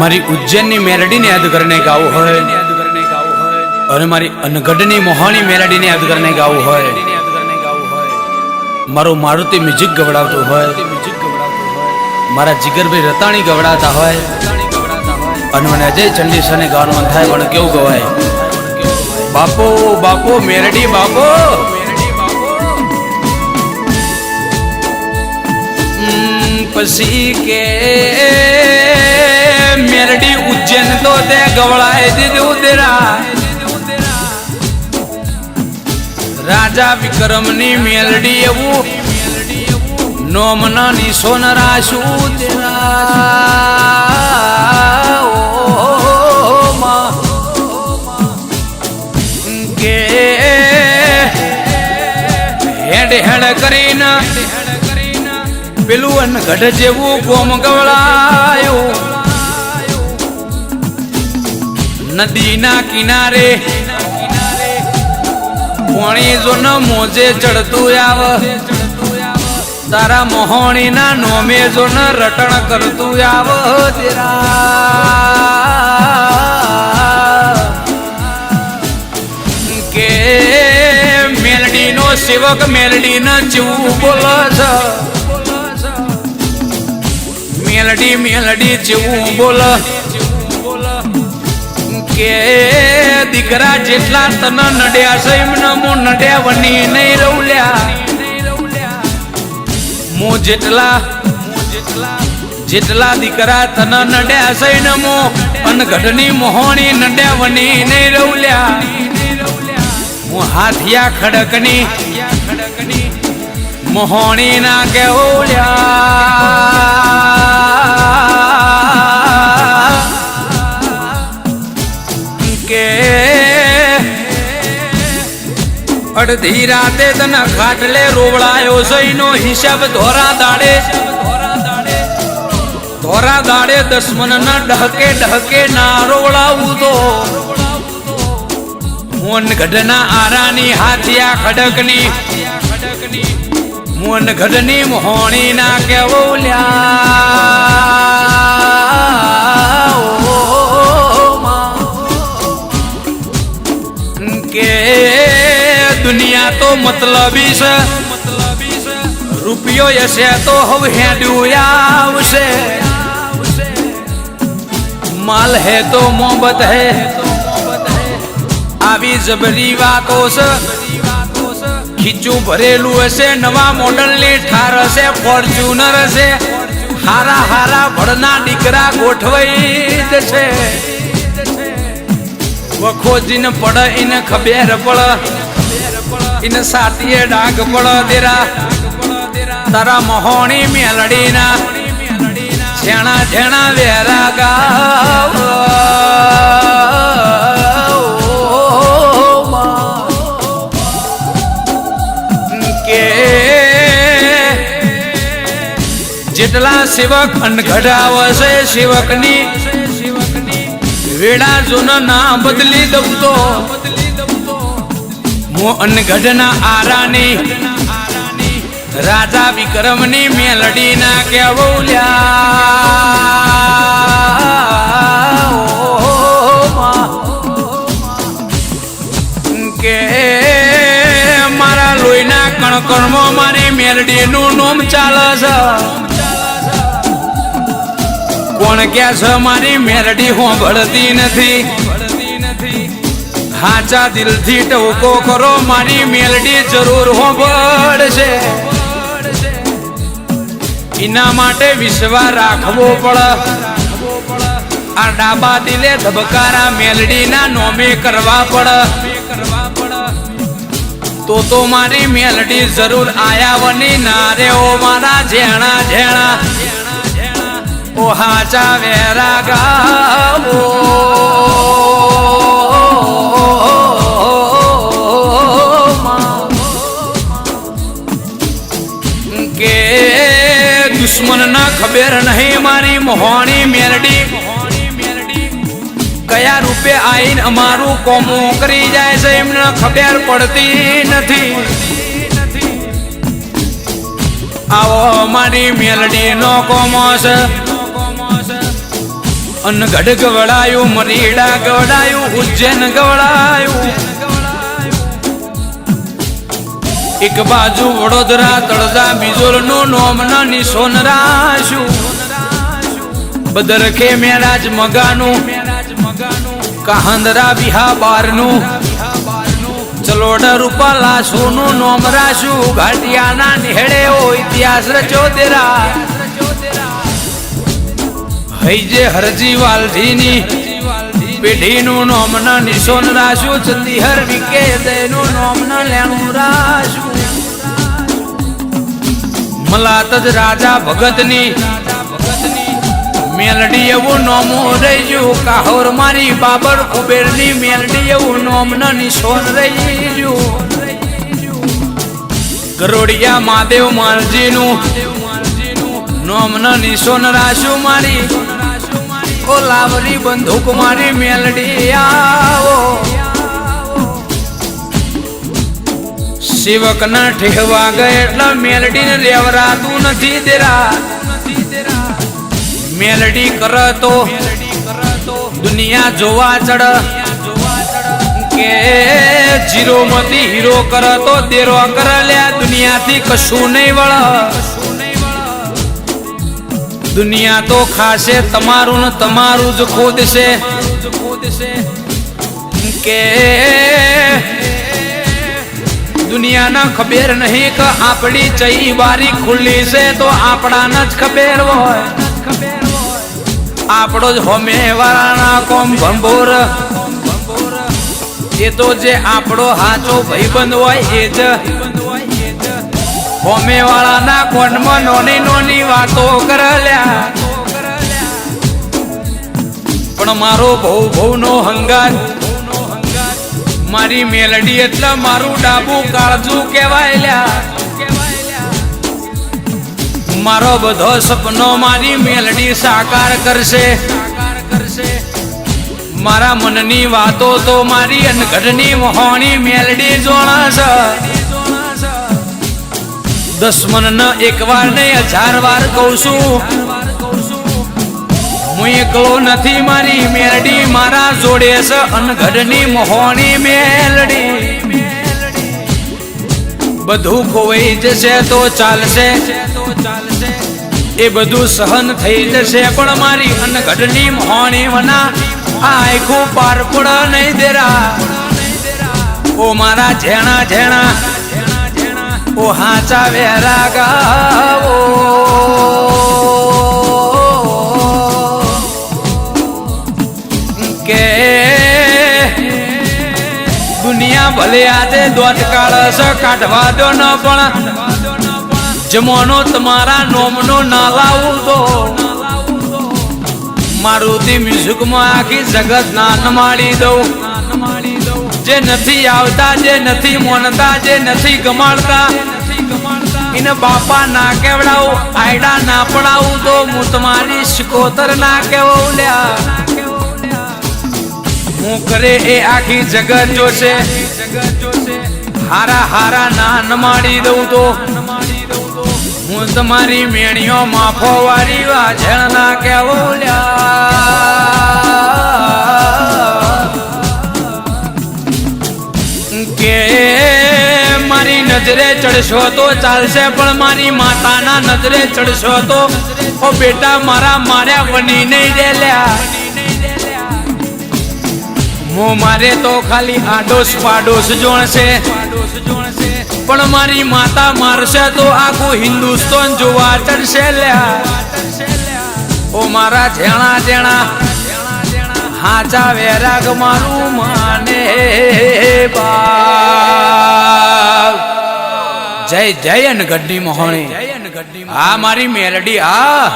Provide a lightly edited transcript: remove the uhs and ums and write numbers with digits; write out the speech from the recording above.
મારી ઉજ્જૈનની મેલડીને યાદ કરીને ગાવું હોય અને મારી અનગઢની મોહાણી મેલડીને યાદ કરીને ગાવું હોય, મારું મારુતિ મ્યુઝિક ગવડાવતું હોય, મારા જીગરભાઈ રતાણી ગવડાવતા હોય અને મને અજય ચંડીસરને ગાવાનું મન થાય પણ કેવું ગવાય? બાપો બાપો મેલડી બાપો, પછી કે મેલડી ઉજ્જૈન તો તે ગવડાય દીધું તેરા રાજા વિક્રમની મેલડી એવું નોમના નિશોન રાશું તેરા કે હેડ હેડ કરીને પેલું અનગઢ જેવું ગોમ ગવડાયું, નદીના કિનારે પાણી જો ન મોજે ચડતું આવ, તારા મોહણીના નોમે જો ન રટણ કરતું આવ તેરા કે મેલડીનો સેવક મેલડીને જેવું બોલે છે, મેલડી મેલડી જેવું બોલ કે દીકરા જેટલા તન નડ્યા છે એમને મો નડ્યા વની નહીં રવલ્યા, મો જેટલા દીકરા તન નડ્યા છે ને મો અનગઢની મોહણી નડ્યા વની નહીં રવલ્યા, હું હાથિયા ખડકની મોહણી ના કેવલ્યા કે અડધી રાતે તને ખાટલે રોવડાયો સહીનો હિસાબ ધોરા દાડે દસમન ના ડહકે ડહકે ના રોવડાવું તો મોન ગઢના આરાની હાથિયા ખડકની મોન ગઢની મોહણી ના કેવલ્યા કે દુનિયા તો મતલબી છે, રૂપિયો હશે તો હવે હેડ્યું આવશે, માલ હે તો મોહબ્બત હે આવી જબરી વાતો છે, ખીચું ભરેલું હશે નવા મોડલની ઠાર હશે ફોર્ચ્યુનર હશે, હારા હારા ભળના દીકરા ગોઠવાઈ જશે, વખોજીને પડે એને ખબર પડે એને સાતીએ ડાઘ પડે તેરા તારા મોહણી મેલડીના છેણા છેણા વેરા ગાવ કે જેટલા સેવક અનગઢાવ છે સેવકની વેડા જોન ના બદલી દઉં તો મો અનગઢના આરાની રાજા વિક્રમની મેલડી ના કેવલ્યા કે મારા લોહીના કણકણમાં મારી મેલડીનું નોમ ચાલે છે, કોણ ક્યાં છે મારી મેલડી હોંભળતી નથી, હાચા દિલથી ટવકો કરો મારી મેલડી જરૂર હોંભળશે, એના માટે વિશ્વાસ રાખવો પડે, આ ડાબા દિલે ધબકારા મેલડીના નોમે કરવા પડે, તો મારી મેલડી જરૂર આયાવની ના રે ઓ મારા ઝેણા ઝેણા ઓ હાચા વેરા ગાવો કે દુશ્મન ના ખબર નહીં મારી મોહણી મેલડી કયા રૂપે આઈન અમારું કોમું કરી જાય છે એમને ખબર પડતી નથી, આવો મારી મેલડી નો કોમો છે અનગઢ ગવડાયું, મરીડા ગવડાયું, ઉજ્જૈન ગવડાયું, એક બાજુ વડોદરા તળજા બીજોરનું નોમના નિશોન રાશું, બદરખે મેરાજ મગાનું, કાહંદરા બિહા બારનું, ચલોડ રૂપાલા સોનું નોમ રાશું, ઘાટિયાના નિહળે ઓ ઇતિહાસ રચો તેરા, હૈજે હરજી વાલધીની પેઢીનું નોમના નિશોન રાશું, ચંદીહર વિકે દયનું નોમના લેણું રાશું, મલાતજ રાજા ભગતની મેલડી એવું નોમું રહી ગયું, કાહોર મારી બાબર કુબેરની મેલડી એવું નોમના નિશોન રહી ગયું, ગરોડિયા મહાદેવ માલજીનું નોમના નિશોન રાશું, મારી ઓ લાવરી બંદૂક મારી મેલડી આવો, સેવકના ઠેહવા ગયે એટલે મેલડીને રેવરાતું નથી તેરા, મેલડી કરતો દુનિયા જોવા ચડ કે જીરો મતી હીરો કરતો દેરો કર લ્યા, દુનિયાથી કશું નહીં વળ, દુનિયા તો ખાશે તમારું ને તમારું જ ખોદશે, કે દુનિયાને ખબર નહીં કે આપણી ચઈ બારી ખુલ્લી છે તો આપણાને જ ખબર હોય, આપણો જ હોમે વાળાના કોમ ભંભોર, એ તો જે આપણો હાચો ભાઈબંધ હોય એ જ હોમે વાળાના કોનમાં નોની નોની વાતો કરલ્યા, પણ મારો ભૌ નો હંગાત મારી મેલડી એટલે મારું ડાબુ કાળજું કહેવાય લ્યા, મારો બધો સપનો મારી મેલડી સાકાર કરશે, મારા મનની વાતો તો મારી અનગઢની મોહણી મેલડી જોણશે, દુશ્મનને એક વાર ને 1000 વાર કહું છું, હું એકલો નથી મારી મેલડી મારા જોડે છે, અનગઢની મોહણી મેલડી, બધું ખોવાઈ જશે તો ચાલશે, એ બધું સહન થઈ જશે, પણ મારી અનગઢની મોહણી મના આખું પાર પડ નહીં દેરા, ઓ મારા ઝેણા ઝેણા ઓ હાચા વેરા ગાવો, કે દુનિયા ભલે આજે દોટ કાળસ કાઢવા દો ન, પણ જમોનો તમારા નોમનો ના લાવું તો મારુતિ મ્યુઝિકમાં આખી જગત ના નમાડી દઉં, જે નથી આવતા, જે નથી મોનતા, જે નથી ગમાડતા, એને બાપા ના કેવડાવું, આયડા ના પડાવું તો હું તમારી શિકોતર ના કેવું લ્યા, હું કરે એ આખી જગત જોશે, હારા હારા ના નમાડી દઉં તો હું તમારી મેણીઓ માફો વાળી વાજણ ના કેવો કે મારી નજરે ચડશો તો ચાલશે, પણ મારી માતાના નજરે ચડશો તો ઓ બેટા મારા માર્યા બની નહીં દે લ્યા, મો મારે તો ખાલી આડોશ પાડોશ જોણશે, પણ મારી માતા મારશે તો આખું હિન્દુસ્તાન જોવા ચડશે લ્યા, ઓ મારા ઝેણા ઝેણા હાચા વેરાગ મારું માને બાપ, જય જય અનગઢની મોહણી, આ મારી મેલડી આ